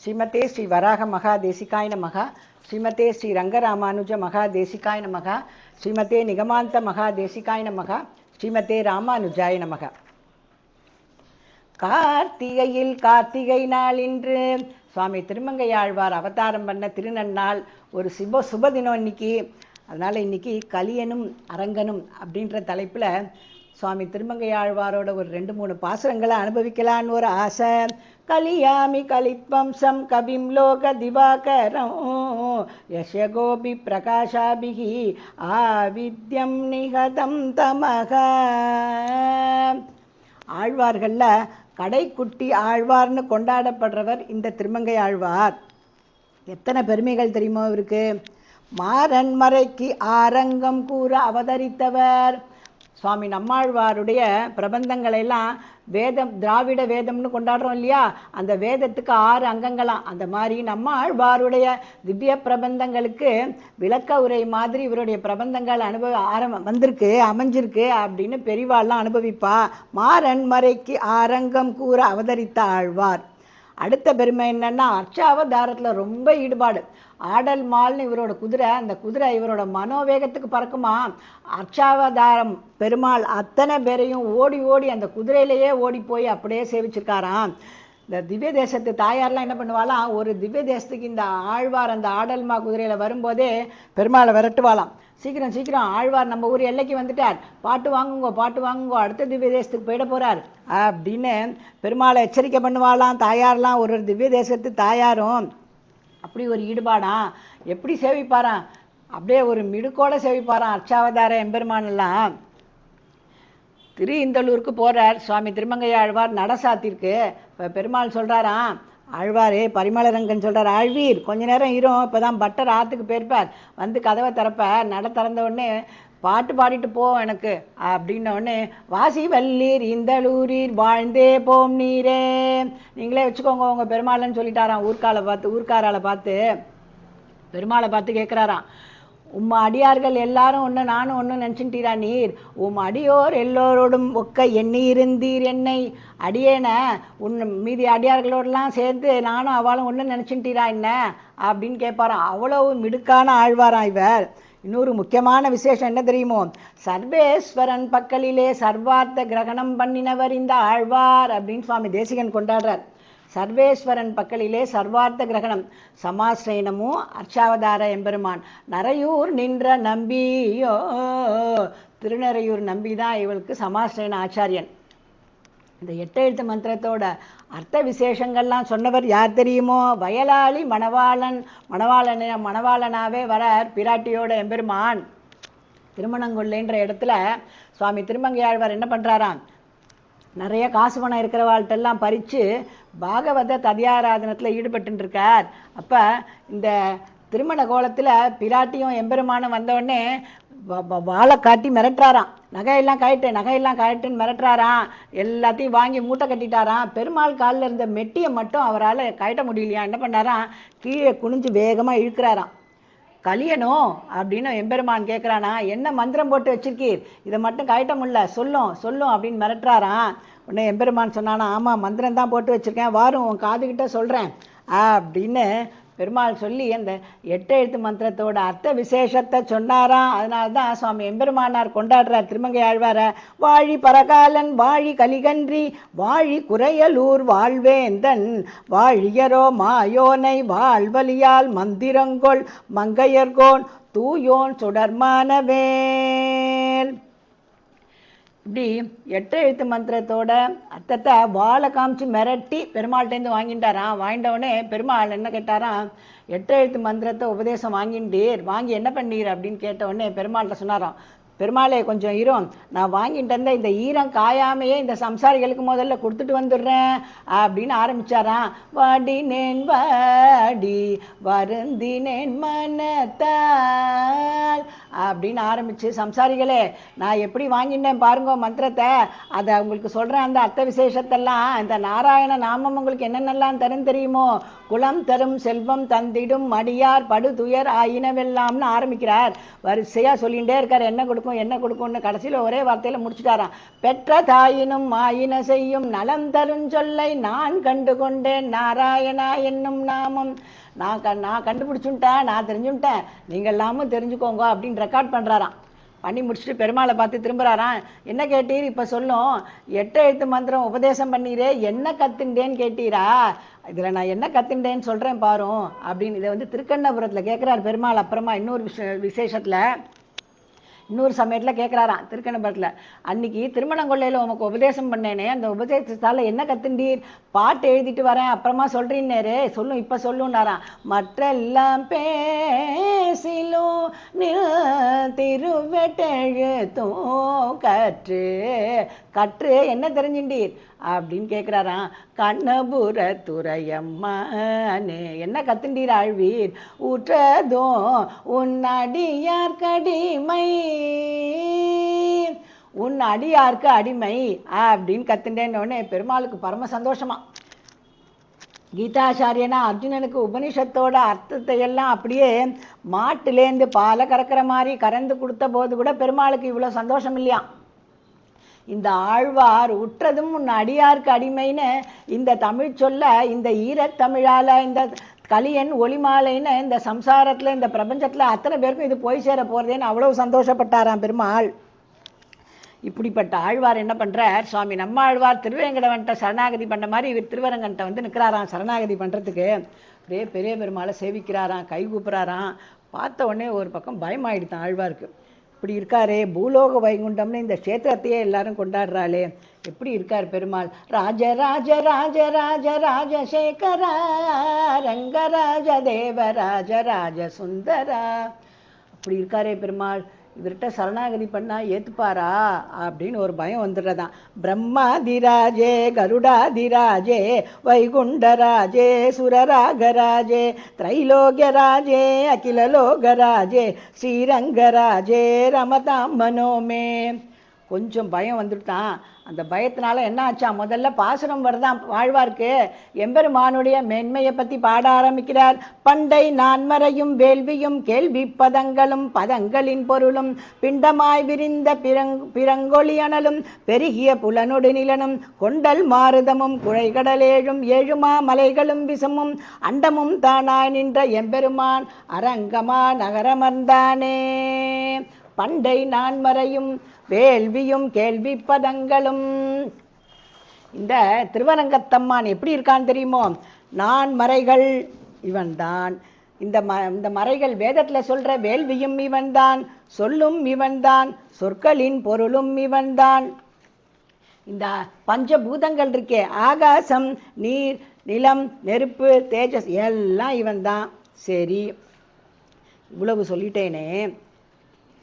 ஸ்ரீமதே ஸ்ரீ வராக மகாதேசிகாய நமக. ஸ்ரீமதே ஸ்ரீ ரங்கராமானுஜ மகாதேசிகாய நமக. ஸ்ரீமதே நிகமாந்த மகாதேசிகாய நமக. ஸ்ரீமதே ராமானுஜாய நமக. கார்த்திகையில் கார்த்திகை நாள் இன்று சுவாமி திருமங்கையாழ்வார் அவதாரம் பண்ண திருநன்னாள். ஒரு சுப தினம் இன்னைக்கு. அதனால் இன்னைக்கு கலியனும் அரங்கனும் அப்படின்ற தலைப்பில் சுவாமி திருமங்கையாழ்வாரோட ஒரு 2-3 பாசுரங்களை அனுபவிக்கலான்னு ஒரு ஆசை. கலியாமி கலித்வம்சம் கவிம் லோக திவாகரம் யசகோபி பிரகாஷாபிகி ஆவித்யம் நிகதம் தமக. ஆழ்வார்களில் கடைக்குட்டி ஆழ்வார்னு கொண்டாடப்படுறவர் இந்த திருமங்கை ஆழ்வார். எத்தனை பெருமைகள் தெரியுமோ இவருக்கு. மாறன் மறைக்கு ஆரங்கம் கூற அவதரித்தவர். சுவாமி நம்மாழ்வாருடைய பிரபந்தங்களெல்லாம் வேதம், திராவிட வேதம்னு கொண்டாடுறோம் இல்லையா, அந்த வேதத்துக்கு 6 அங்கங்களாம். அந்த மாதிரி நம்மாழ்வாருடைய திவ்ய பிரபந்தங்களுக்கு விளக்க உரை மாதிரி இவருடைய பிரபந்தங்கள் அமைஞ்சிருக்கு அப்படின்னு பெரிவாள்லாம் அனுபவிப்பா. மாறன் மறைக்கு ஆரங்கம் கூற அவதரித்த ஆழ்வார். அடுத்த பெருமை என்னன்னா, அர்ச்சாவதாரத்தில் ரொம்ப ஈடுபாடு. ஆடல் மால்னு இவரோட குதிரை, அந்த குதிரை இவரோட மனோவேகத்துக்கு பறக்குமா. அர்ச்சாவதாரம் பெருமாள் அத்தனை பேரையும் ஓடி ஓடி அந்த குதிரையிலேயே ஓடி போய் அப்படியே சேவிச்சிருக்காராம். இந்த திவ்ய தேசத்து தாயார்லாம் என்ன பண்ணுவாளாம், ஒரு திவ்ய தேசத்துக்கு இந்த ஆழ்வார் அந்த ஆடல்மா குதிரையில் வரும்போதே பெருமாளை விரட்டுவாளாம். சீக்கிரம் சீக்கிரம், ஆழ்வார் நம்ம ஊர் எல்லைக்கு வந்துட்டார், பாட்டு வாங்குங்கோ, அடுத்த திவ்ய தேசத்துக்கு போயிட போகிறார் அப்படின்னு பெருமாளை எச்சரிக்கை பண்ணுவாளாம் தாயார்லாம். ஒரு திவ்ய தேசத்து தாயாரும் அப்படி ஒரு ஈடுபாடா. எப்படி சேவிப்பாராம், அப்படியே ஒரு மிடுக்கோட சேவிப்பாராம் அர்ச்சாவதார எம்பெருமானெல்லாம். திரு இந்தளூருக்கு போகிறார் சுவாமி திருமங்கையாழ்வார் நடசாத்திற்கு. இப்போ பெருமாள் சொல்கிறாராம், ஆழ்வாரே பரிமளரங்கன் சொல்கிறார், ஆழ்வீர் கொஞ்ச நேரம் இரும், இப்போ தான் பட்டர் ஆற்றுக்கு போயிருப்பார், வந்து கதவை திறப்பார், நட திறந்த உடனே பாட்டு பாடிட்டு போ எனக்கு அப்படின்ன உடனே, வாசி வல்லீர் இந்தளூரீர் வாழ்ந்தே போம் நீரே, நீங்களே வச்சுக்கோங்க உங்கள் பெருமாள்னு சொல்லிட்டாராம். ஊர்க்காரால் பார்த்து பெருமாளை பார்த்து கேட்குறாராம், உம் அடியார்கள் எல்லாரும் ஒன்று நானும் ஒன்று நினச்சிட்டீரா நீர், உம் அடியோர் எல்லோரோடும் ஒக்க எண்ணி இருந்தீர் என்னை, அடியேன மீதி அடியார்களோடலாம் சேர்ந்து நானும் அவளும் ஒன்று நினச்சிட்டீரா என்ன அப்படின்னு கேட்பாராம். அவ்வளவு மிடுக்கான ஆழ்வாராம் இவர். இன்னொரு முக்கியமான விசேஷம் என்ன தெரியுமோ, சர்வேஸ்வரன் பக்கலிலே சர்வார்த்த கிரகணம் பண்ணினவர் இந்த ஆழ்வார் அப்படின்னு சுவாமி தேசிகன் கொண்டாடுறார். சர்வேஸ்வரன் பக்கலிலே சர்வார்த்த கிரகணம், சமாஸ்ரயனமும் அர்ச்சாவதார எம்பெருமான். நரையூர் நின்ற நம்பியோ, திருநறையூர் நம்பி தான் இவளுக்கு சமாஸ்ரயன ஆச்சாரியன். இந்த 8 எழுத்து மந்திரத்தோட அர்த்த விசேஷங்கள்லாம் சொன்னவர் யார் தெரியுமோ, வயலாளி மணவாளனாவே வரார் பிராட்டியோட எம்பெருமான். திருமணங்கொள்ளைன்ற இடத்துல சுவாமி திருமங்கையாழ்வார் என்ன பண்ணுறாராம், நிறைய காசு பணம் இருக்கிறவாழ்கிட்டெல்லாம் பறித்து பாகவத ததியாராதனத்தில் ஈடுபட்டுருக்கார். அப்போ இந்த திருமண கோலத்தில் பிராட்டியும் எம்பெருமானும் வந்தோடனே வாழை காட்டி மிரட்டுறாராம். நகையெல்லாம் கழட்டுன்னு மிரட்டுறாராம். எல்லாத்தையும் வாங்கி மூட்டை கட்டிட்டாராம். பெருமாள் காலில் இருந்த மெட்டியை மட்டும் அவரால் கழட்ட முடியலையா. என்ன பண்ணாராம், கீழே குனிஞ்சு வேகமாக இழுக்கிறாராம். கலியனும் அப்படின்னு எம்பெருமான் கேட்குறானா, என்ன மந்திரம் போட்டு வச்சிருக்கீர், இதை மட்டும் கழட்ட முடியல, சொல்லும் அப்படின்னு மிரட்டுறாராம். உடனே எம்பெருமான் சொன்னானா, ஆமாம் மந்திரம் தான் போட்டு வச்சுருக்கேன், வாரும் உன் காதுகிட்ட சொல்கிறேன் அப்படின்னு பெருமாள் சொல்லி அந்த 8 எழுத்து மந்திரத்தோட அர்த்த விசேஷத்தை சொன்னாராம். அதனால தான் சுவாமி எம்பெருமானார் கொண்டாடுறார் திருமங்கை ஆழ்வார. வாழி பரகாலன் வாழி கலிகன்றி வாழி குறையலூர் வாழ்வேந்தன் வாழியரோ மாயோனை வாழ்வலியால் மந்திரங்கொள் மங்கையர்கோன் தூயோன் சுடர்மானவேல். இப்படி 8 எழுத்து மந்திரத்தோட அர்த்தத்தை வாழை காமிச்சு மிரட்டி பெருமாள்கிட்டேருந்து வாங்கிட்டாராம். வாங்கிட்டவுடனே பெருமாள் என்ன கேட்டாராம், 8 எழுத்து மந்திரத்தை உபதேசம் வாங்கி என்ன பண்ணீர் அப்படின்னு கேட்டவுடனே பெருமாள்கிட்ட சொன்னாராம், பெருமாளே கொஞ்சம் ஈரம், நான் வாங்கிட்டு இருந்த இந்த ஈரம் காயாமையே இந்த சம்சாரிகளுக்கு முதல்ல கொடுத்துட்டு வந்துடுறேன் அப்படின்னு ஆரம்பிச்சாராம். வாடினேன் வாடி வருந்தினேன் மனத்தால் அப்படின்னு ஆரம்பிச்சு, சம்சாரிகளே நான் எப்படி வாங்கிட்டேன் பாருங்க மந்திரத்தை, அதை உங்களுக்கு சொல்கிறேன். அந்த அர்த்த விசேஷத்தெல்லாம், இந்த நாராயண நாமம் உங்களுக்கு என்னென்னலாம் தரும் தெரியுமோ, குலம் தரும் செல்வம் தந்திடும் அடியார் படு துயர் ஆயினவெல்லாம்னு ஆரம்பிக்கிறார். வரிசையாக சொல்லிகிட்டே இருக்கார். என்ன கொடுக்கும் கொடுக்கும் என்ன கொடுக்கும்னு கடைசியில் ஒரே வார்த்தையில் முடிச்சுட்டாராம். பெற்ற தாயினும் ஆயின செய்யும் நலம் தருஞ்சொல்லை நான் கண்டு கொண்டேன் நாராயணா என்னும் நாமம். நான் கண்டுபிடிச்சுட்டேன், நான் தெரிஞ்சுட்டேன், நீங்கள் எல்லாமும் தெரிஞ்சுக்கோங்க அப்படின்னு ரெக்கார்ட் பண்ணுறாராம். பண்ணி முடிச்சுட்டு பெருமாளை பார்த்து திரும்புகிறாராம். என்ன கேட்டீர்? இப்போ சொல்லும் 8 எழுத்து மந்திரம் உபதேசம் பண்ணீரே, என்ன கத்துண்டேன்னு கேட்டீரா? இதில் நான் என்ன கத்துண்டேன்னு சொல்கிறேன் பாரும் அப்படின்னு இதை திருக்கண்ணபுரத்தில் கேட்குறாரு பெருமாள். அப்புறமா இன்னொரு விசேஷத்தில் இன்னொரு சமயத்தில் கேட்குறாராம் திருக்கண்ணபுரத்தில், அன்னைக்கு திருமணங்கொள்ளையில் உமக்கு உபதேசம் பண்ணேனே, அந்த உபதேசத்தால் என்ன கத்துண்டீர்? பாட்டு எழுதிட்டு வரேன் அப்புறமா சொல்கிறீன்னேரே, சொல்லும் இப்போ சொல்லுன்னாராம். மற்றெல்லாம் பேசிலும் திருவெட்டெழுத்தோ கற்று கற்று என்ன தெரிஞ்சின்றீர் அப்படின்னு கேட்குறாராம். கண்ணபுர துறையம்மானே என்ன கத்துண்டீர் ஆழ்வீர்? ஊற்றதோ உன் அடியார் கடிமை, உன் அடியாருக்கு அடிமை அப்படின்னு கத்துண்டேன்னொடனே பெருமாளுக்கு பரம சந்தோஷமா. கீதாச்சாரியனா அர்ஜுனனுக்கு உபனிஷத்தோட அர்த்தத்தை எல்லாம் அப்படியே மாட்டுலேருந்து பாலை கறக்கிற மாதிரி கறந்து கொடுத்த போது கூட பெருமாளுக்கு இவ்வளோ சந்தோஷம் இல்லையா. இந்த ஆழ்வார் உற்றதும் உன் அடியாருக்கு அடிமைன்னு இந்த தமிழ் சொல்ல, இந்த ஈரத்தமிழால இந்த கலியன் ஒளிமாலைன்னு இந்த சம்சாரத்தில் இந்த பிரபஞ்சத்தில் அத்தனை பேருக்கும் இது போய் சேர போகிறதேன்னு அவ்வளவு சந்தோஷப்பட்டாராம் பெருமாள். இப்படிப்பட்ட ஆழ்வார் என்ன பண்ணுறார்? சுவாமி நம்ம ஆழ்வார் திருவேங்கடவன்ட்ட சரணாகதி பண்ண மாதிரி இவர் திருவரங்கன்ட்ட நிற்கிறாராம் சரணாகதி பண்ணுறதுக்கு. அப்படியே பெரிய பெருமாளை சேவிக்கிறாராம், கை கூப்புறாராம். பார்த்த உடனே ஒரு பக்கம் பயமாயிடுதான் ஆழ்வாருக்கு. இப்படி இருக்காரே, பூலோக வைகுண்டம்னு இந்த கஷேத்திரத்தையே எல்லாரும் கொண்டாடுறாளே, எப்படி இருக்கார் பெருமாள்? ராஜ ராஜ ராஜ ராஜ ராஜசேகரா ரங்கராஜ தேவராஜ ராஜ சுந்தரா, அப்படி இருக்காரே பெருமாள். இவர்கிட்ட சரணாகதி பண்ணா ஏத்துப்பாரா அப்படின்னு ஒரு பயம் வந்துடுறதான். பிரம்மாதிராஜே கருடாதிராஜே வைகுண்டராஜே சுரராகராஜே திரைலோகராஜே அகிலலோகராஜே ஸ்ரீரங்கராஜே ரமதாம் மனோமே. கொஞ்சம் பயம் வந்துட்டான். அந்த பயத்தினால என்ன ஆச்சா, முதல்ல பாசுரம் வருதான் வாழ்வார்க்கு. எம்பெருமானுடைய மேன்மையை பற்றி பாட ஆரம்பிக்கிறார். பண்டை நான்மறையும் வேள்வியும் கேள்வி பதங்களும் பதங்களின் பொருளும் பிண்டமாய் விரிந்த பிறங்கொழியனலும் பெருகிய புலனொடு நிலனும் கொண்டல் மாருதமும் குழைகடலேழும் ஏழுமா மலைகளும் விஷமும் அண்டமும் தானாய் நின்ற எம்பெருமான் அரங்கமா நகரமர்ந்தானே. பண்டை நான்மறையும் வேள்வியும் கேள்வி பதங்களும். இந்த திருவரங்கத்தம்மான் எப்படி இருக்கான்னு தெரியுமோ? நான் மறைகள் இவன்தான். இந்த மறைகள் வேதத்தில் சொல்ற வேள்வியும் இவன்தான், சொல்லும் இவன்தான், சொற்களின் பொருளும் இவன்தான். இந்த பஞ்சபூதங்கள் இருக்கே, ஆகாசம் நீர் நிலம் நெருப்பு தேஜஸ் எல்லாம் இவன்தான். சரி, இவ்வளவு சொல்லிட்டேனே.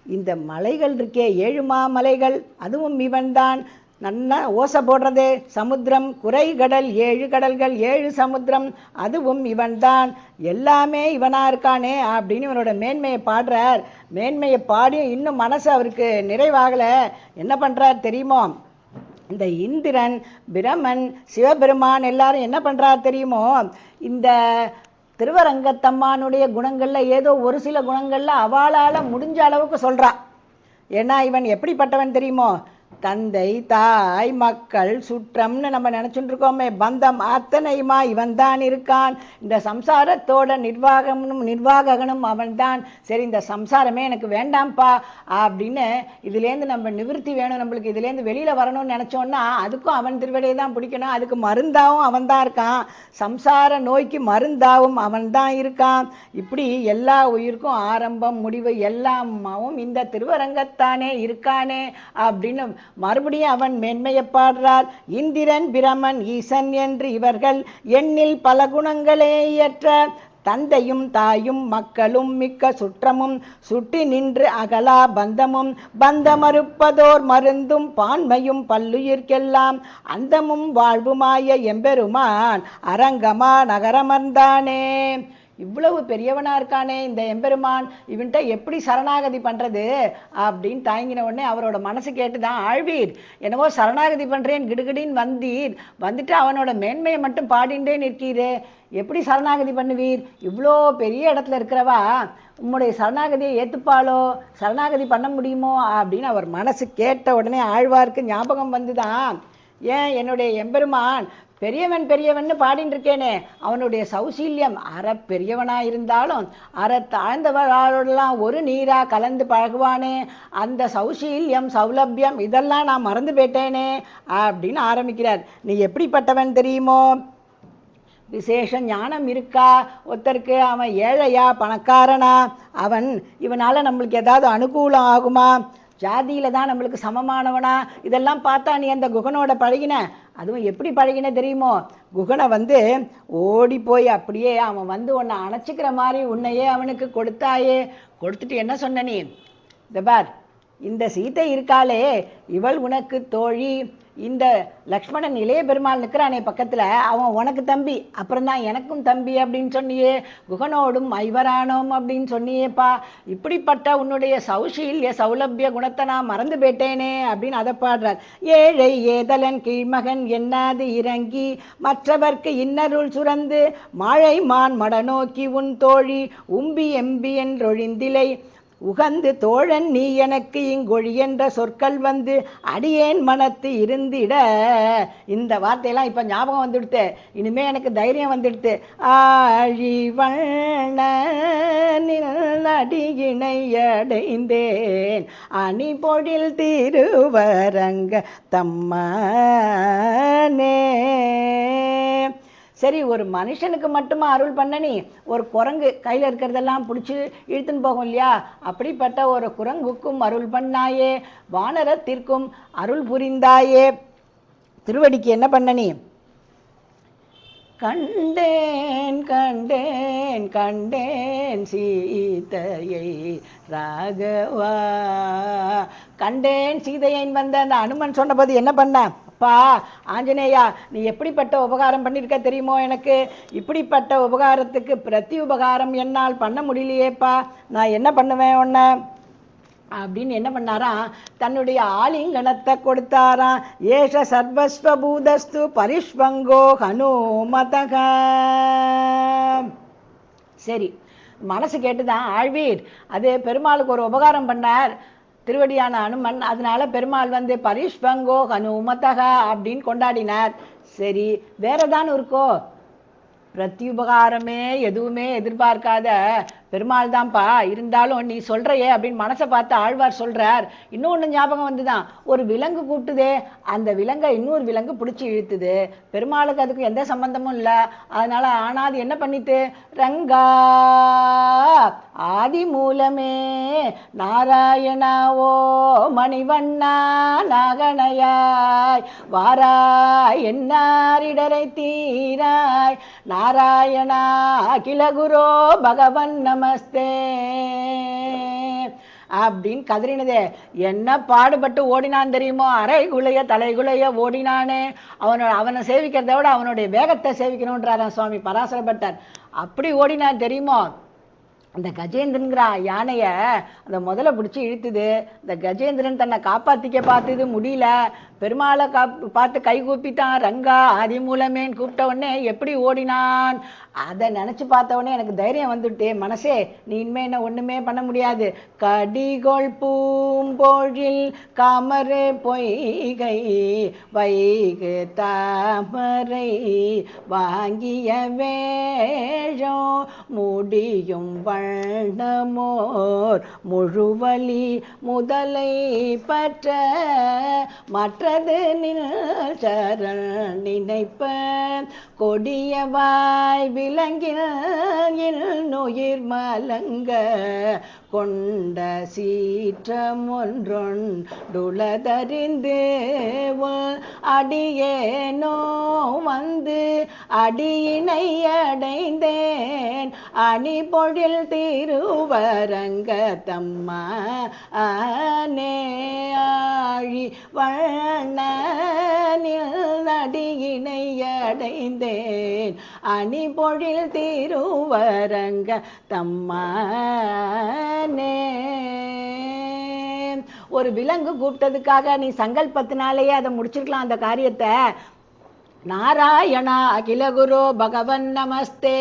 இந்த மலைகள் இருக்கே, 7 மாமலைகள், அதுவும் இவன்தான். நன்னா ஓசை போடுறது சமுத்திரம், குறைகடல் 7 கடல்கள் 7 சமுத்திரம், அதுவும் இவன்தான். எல்லாமே இவனா இருக்கானே அப்படின்னு இவனோட மேன்மையை பாடுறார். மேன்மையை பாடி இன்னும் மனசு அவருக்கு நிறைவாகலை. என்ன பண்ணுறார் தெரியுமோ? இந்த இந்திரன் பிரமன் சிவபெருமான் எல்லாரும் என்ன பண்ணுறார் தெரியுமோ? இந்த திருவரங்கத்தம்மானுடைய குணங்கள்ல ஏதோ ஒரு சில குணங்கள்ல அவளால் முடிஞ்ச அளவுக்கு சொல்றா. ஏன்னா இவன் எப்படிப்பட்டவன் தெரியுமோ? தந்தை தாய் மக்கள் சுற்றம்னு நம்ம நினைச்சுட்டு இருக்கோமே, பந்தம் அத்தனையுமா இவன் தான் இருக்கான். இந்த சம்சாரத்தோட நிர்வாககனும் அவன் தான். சரி, இந்த சம்சாரமே எனக்கு வேண்டாம்ப்பா அப்படின்னு இதுலேருந்து நம்ம நிவர்த்தி வேணும், நம்மளுக்கு இதுலேருந்து வெளியில வரணும்னு நினைச்சோன்னா அதுக்கும் அவன் திருவடியை தான் பிடிக்கணும். அதுக்கு மருந்தாவும் அவன் தான் இருக்கான், சம்சார நோய்க்கு மருந்தாவும் அவன் தான் இருக்கான். இப்படி எல்லா உயிருக்கும் ஆரம்பம் முடிவு எல்லாமாவும் இந்த திருவரங்கத்தானே இருக்கானே அப்படின்னு மறுபடியும் அவன் மேன்மையை பாடுறார். இந்திரன் பிரமன் ஈசன் என்று இவர்கள் எண்ணில் பல குணங்களே இயற்ற தந்தையும் தாயும் மக்களும் மிக்க சுற்றமும் சுட்டி நின்று அகலா பந்தமும் பந்தமறுப்பதோர் மருந்தும் பான்மையும் பல்லுயிர்க்கெல்லாம் அந்தமும் வாழ்வுமாய எம்பெருமான் அரங்கமா நகரமர்ந்தானே. இவ்வளவு பெரியவனா இருக்கானே இந்த எம்பெருமான், இவன்கிட்ட எப்படி சரணாகதி பண்றது அப்படின்னு தயங்கின உடனே அவரோட மனசு கேட்டுதான், ஆழ்வீர் என்னவோ சரணாகதி பண்றேன் கிடுகிடின்னு வந்தீர், வந்துட்டு அவனோட மேன்மையை மட்டும் பாடிண்டே நிற்கிறே, எப்படி சரணாகதி பண்ணுவீர்? இவ்வளோ பெரிய இடத்துல இருக்கிறவா உம்முடைய சரணாகதியை ஏத்துப்பாளோ, சரணாகதி பண்ண முடியுமோ அப்படின்னு அவர் மனசு கேட்ட உடனே ஆழ்வார்க்கு ஞாபகம் வந்துதான், ஏன் என்னுடைய எம்பெருமான் பெரியவன் பெரியவன் பாடின்னு இருக்கேனே, அவனுடைய சௌசீல்யம் அற பெரியவனா இருந்தாலும் அற தாழ்ந்தவர்களெல்லாம் ஒரு நீரா கலந்து பழகுவானே, அந்த சௌசீல்யம் சௌலபியம் இதெல்லாம் நான் மறந்து போயிட்டேனே அப்படின்னு ஆரம்பிக்கிறார். நீ எப்படிப்பட்டவன் தெரியுமோ, விசேஷ ஞானம் இருக்கா ஒருத்தருக்கு, அவன் ஏழையா பணக்காரனா, இவனால நம்மளுக்கு ஏதாவது அனுகூலம் ஆகுமா, ஜாதியில தான் நம்மளுக்கு சமமானவனா, இதெல்லாம் பார்த்தா நீ அந்த குகனோட பழகின, அதுவும் எப்படி பழகின தெரியுமோ, குகனை ஓடி போய் அப்படியே அவன் உன்னை அணைச்சிக்கிற மாதிரி உன்னையே அவனுக்கு கொடுத்தாயே, கொடுத்துட்டு என்ன சொன்ன நீ, இந்த பார் இந்த சீதை இருக்காளே இவள் உனக்கு தோழி, இந்த லக்ஷ்மணன் இளைய பெருமாள் நிற்கிறானே பக்கத்துல அவன் உனக்கு தம்பி, அப்புறம் தான் எனக்கும் தம்பி அப்படின்னு சொன்னியே, குகனோடும் ஐவரானோம் அப்படின்னு சொன்னியேப்பா, இப்படிப்பட்ட உன்னுடைய சௌசீல்ய சௌலபிய குணத்தை நான் மறந்து போயிட்டேனே அப்படின்னு அதை பாடுறார். ஏழை ஏதலன் கீழ்மகன் என்னாது இறங்கி மற்றவர்க்கு இன்னருள் சுரந்து மாழை மான் மடநோக்கி உன் தோழி உம்பி எம்பி என்றொழிந்திலை உகந்து தோழன் நீ எனக்கு இங்கொழி என்ற சொற்கள் அடியேன் மனத்து இருந்திட. இந்த வார்த்தையெல்லாம் இப்ப ஞாபகம் வந்துடுத்து, இனிமே எனக்கு தைரியம் வந்துடுத்து. ஆழிவண்ண அடியினை அடைந்தேன் அணி பொழில் திருவரங்க தம்மானே. சரி, ஒரு மனுஷனுக்கு மட்டுமா அருள் பண்ண நீ, ஒரு குரங்கு கையில் இருக்கிறதெல்லாம் பிடிச்சி இழுத்துன்னு போகும் இல்லையா, அப்படிப்பட்ட ஒரு குரங்குக்கும் அருள் பண்ணாயே, வானரத்திற்கும் அருள் புரிந்தாயே, திருவடிக்கு என்ன பண்ண நீ, கண்டேன் கண்டேன் கண்டேன் சீதையை ராகவா, கண்டேன் சீதையன் வந்த அந்த அனுமன் சொன்னபோது என்ன பண்ண, அப்பா ஆஞ்சநேயா நீ எப்படிப்பட்ட உபகாரம் பண்ணியிருக்க தெரியுமோ, எனக்கு இப்படிப்பட்ட உபகாரத்துக்கு பிரதி உபகாரம் என்னால் பண்ண முடியலையேப்பா, நான் என்ன பண்ணுவேன் உன்ன அப்படின்னு என்ன பண்ணாராம், தன்னுடைய ஆலிங்கனத்தை கொடுத்தாராம். ஏஷ சர்வஸ்வபூதஸ்து பரிஷ்வங்கோ ஹனுமதக. சரி, மனசு கேட்டுதான் ஆழ்வீர் அது பெருமாளுக்கு ஒரு உபகாரம் பண்ணார் திருவடியான அனுமன், அதனால பெருமாள் பரிஷ்வங்கோ ஹனுமதக அப்படின்னு கொண்டாடினார். சரி, வேறதான் இருக்கோ, பிரத்யுபகாரமே எதுவுமே எதிர்பார்க்காத பெருமாள் தான்ப்பா, இருந்தாலும் நீ சொல்றையே அப்படின்னு மனசை பார்த்து ஆழ்வார் சொல்றார். இன்னொன்று ஞாபகம் வந்துதான், ஒரு விலங்கு கூப்பிட்டுதே, அந்த விலங்கை இன்னொரு விலங்கு பிடிச்சி இழுத்துது, பெருமாளுக்கு அதுக்கு எந்த சம்பந்தமும் இல்லை, அதனால ஆனாது என்ன பண்ணிட்டு, ரங்கா ஆதி மூலமே நாராயணாவோ மணிவண்ணா நாகனையாய் வாராய் என்னாரிடரை தீராய் நாராயணா அகிலகுரோ பகவன் நமஸ்தே அப்படின்னு கதறினதே. என்ன பாடுபட்டு ஓடினான் தெரியுமோ, அரை குலைய தலை குலைய ஓடினானே, அவனை சேவிக்கிறத விட அவனுடைய வேகத்தை சேவிக்கணுன்றாராம் சுவாமி பராசரப்பட்டார். அப்படி ஓடினான் தெரியுமோ. அந்த கஜேந்திரன்கிற யானைய அந்த முதல்ல பிடிச்சி இழுத்துது. இந்த கஜேந்திரன் தன்னை காப்பாத்திக்க பார்த்தது, முடியல. பெருமாளை பார்த்து கை கூப்பிட்டான், ரங்கா ஆதி மூலமேன்னு கூப்பிட்ட உடனே எப்படி ஓடினான், அதை நினைச்சு பார்த்த உடனே எனக்கு தைரியம் வந்துட்டே, மனசே நீ இனிமே என்ன ஒண்ணுமே பண்ண முடியாது. கடிகொள் பூம்பொழில் காமரே பொய்கை வைகு தாமரை வாங்கிய வேழோ முடியும் வண்ணமோர் முழுவலி முதலை பற்ற மற்றது நில் சரண் நினைப்ப கொடியவாய் விலங்கில் நுயிர் மலங்க கொண்ட சீற்றம் ஒன்றொண்டுளதறிந்து அடியேனோ அடியினை அடைந்தேன் அணி பொழில் திருவரங்க தம்மா ஆனே ஆழி வண்ணனில் அடியினை அடைந்தேன் அணி பொழில் திருவரங்க தம்மானே. ஒரு விலங்கு கூப்பிட்டதுக்காக நீ சங்கல்பத்தினாலேயே அதை முடிச்சிருக்கலாம் அந்த காரியத்தை. நாராயணா அகிலகுரு பகவன் நமஸ்தே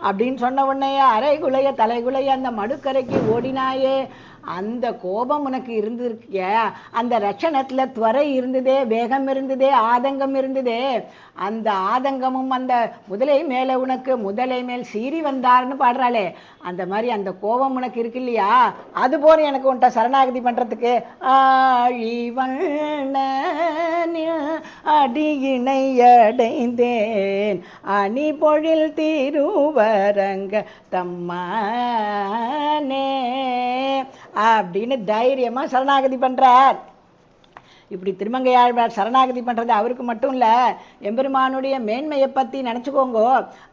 அப்படின்னு சொன்ன உடனே அரைகுலைய தலைகுலைய அந்த மடுக்கரைக்கு ஓடினாயே. அந்த கோபம் உனக்கு இருந்திருக்க, அந்த ரட்சணத்துல துவரை இருந்ததே, வேகம் இருந்ததே, ஆதங்கம் இருந்ததே. அந்த ஆதங்கமும் அந்த முதலை மேல உனக்கு முதலை மேல் சீறி வந்தார்னு பாடுறாளே, அந்த மாதிரி அந்த கோபம் உனக்கு இருக்கு இல்லையா, அது போல எனக்கு உன்ட்ட சரணாகதி பண்றதுக்கு ஆழிவண்ண அடியினை அடைந்தேன் அணி பொழில் திருவரங்க தம்மானே அப்படின்னு தைரியமா சரணாகதி பண்றார். இப்படி திருமங்கையாழ்வார் சரணாகதி பண்றது அவருக்கு மட்டும் இல்ல, எம்பெருமானுடைய மேன்மையை பத்தி நினைச்சுக்கோங்க.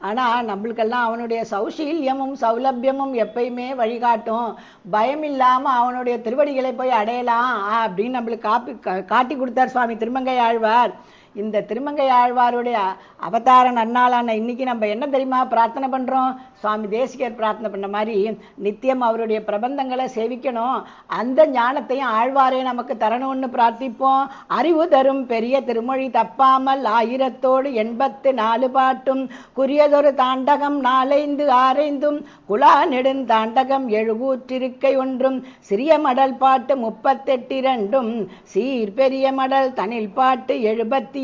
ஆனா நம்மளுக்கெல்லாம் அவனுடைய சௌசீல்யமும் சௌலபியமும் எப்பயுமே வழிகாட்டும். பயம் இல்லாம அவனுடைய திருவடிகளை போய் அடையலாம் அப்படின்னு நம்மளுக்கு காட்டி கொடுத்தார் சுவாமி திருமங்கையாழ்வார். இந்த திருமங்கையாழ்வாருடைய அவதார நன்னாளான இன்னைக்கு நம்ம என்ன தெரியுமா பிரார்த்தனை பண்றோம்? சுவாமி தேசிகர் பிரார்த்தனை பண்ண மாதிரி நித்தியம் அவருடைய பிரபந்தங்களை சேவிக்கணும், அந்த ஞானத்தையும் ஆழ்வாரே நமக்கு தரணும்னு பிரார்த்திப்போம். அறிவு தரும் பெரிய திருமொழி தப்பாமல் 1084 பாட்டும் குறியதொரு தாண்டகம் 4 6 குலா நெடுந்தாண்டகம் 7 ஒன்றும் சிறிய மடல் பாட்டு 38 சீர் பெரிய மடல் தனில் பாட்டு 78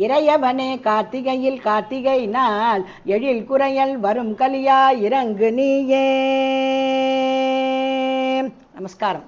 இறையவனே கார்த்திகையில் கார்த்திகை நாள் எழில் குறையல் வரும் கலியா இறங்கு நீயே. நமஸ்காரம்.